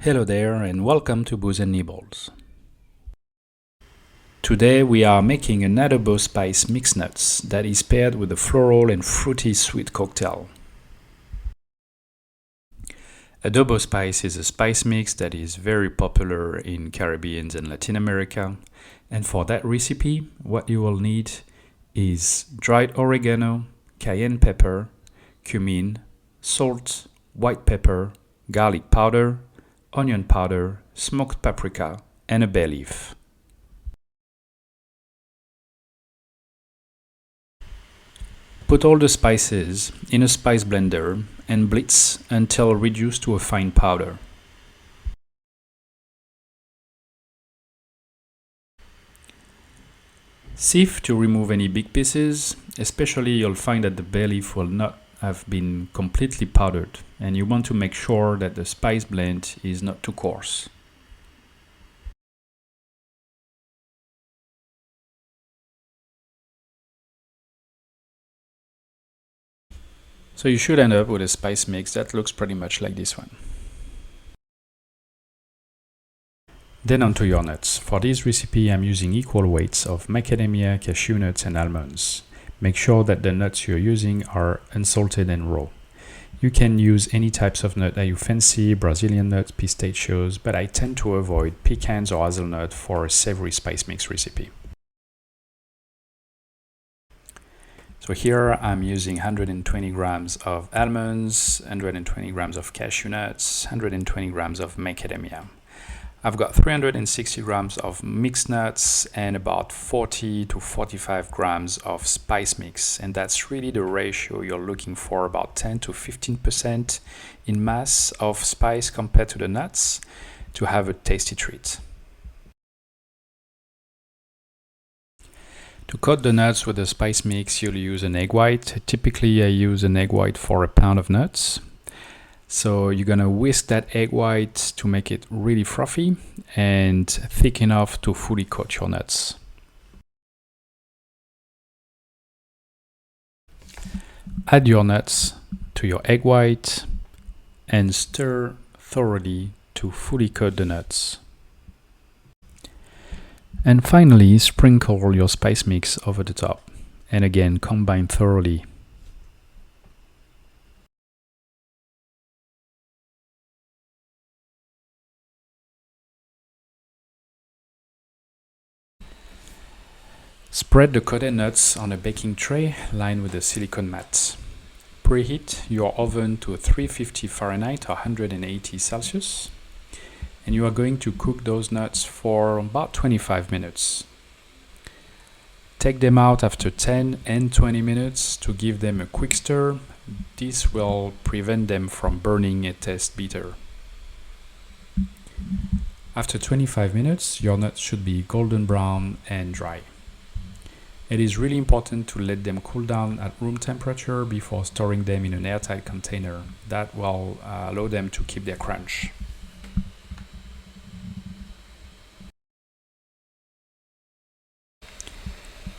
Hello there and welcome to Booze and Nibbles. Today we are making an Adobo spice mixed nuts that is paired with a floral and fruity sweet cocktail. Adobo spice is a spice mix that is very popular in Caribbean and Latin America, and for that recipe what you will need is dried oregano, cayenne pepper, cumin, salt, white pepper, garlic powder, onion powder, smoked paprika, and a bay leaf. Put all the spices in a spice blender and blitz until reduced to a fine powder. Sieve to remove any big pieces, especially you'll find that the bay leaf will not have been completely powdered, and you want to make sure that the spice blend is not too coarse. So you should end up with a spice mix that looks pretty much like this one. Then onto your nuts. For this recipe I'm using equal weights of macadamia, cashew nuts and almonds. Make sure that the nuts you're using are unsalted and raw. You can use any types of nut that you fancy, Brazilian nuts, pistachios, but I tend to avoid pecans or hazelnut for a savory spice mix recipe. So here I'm using 120 grams of almonds, 120 grams of cashew nuts, 120 grams of macadamia. I've got 360 grams of mixed nuts and about 40 to 45 grams of spice mix, and that's really the ratio you're looking for, about 10 to 15% in mass of spice compared to the nuts to have a tasty treat. To coat the nuts with the spice mix, you'll use an egg white. Typically I use an egg white for a pound of nuts. So you're gonna whisk that egg white to make it really frothy and thick enough to fully coat your nuts. Add your nuts to your egg white and stir thoroughly to fully coat the nuts. And finally, sprinkle your spice mix over the top, and again combine thoroughly. Spread the coated nuts on a baking tray lined with a silicone mat. Preheat your oven to 350 Fahrenheit or 180 Celsius. And you are going to cook those nuts for about 25 minutes. Take them out after 10 and 20 minutes to give them a quick stir. This will prevent them from burning and taste bitter. After 25 minutes, your nuts should be golden brown and dry. It is really important to let them cool down at room temperature before storing them in an airtight container. That will allow them to keep their crunch.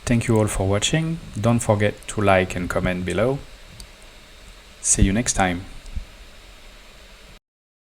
Thank you all for watching. Don't forget to like and comment below. See you next time.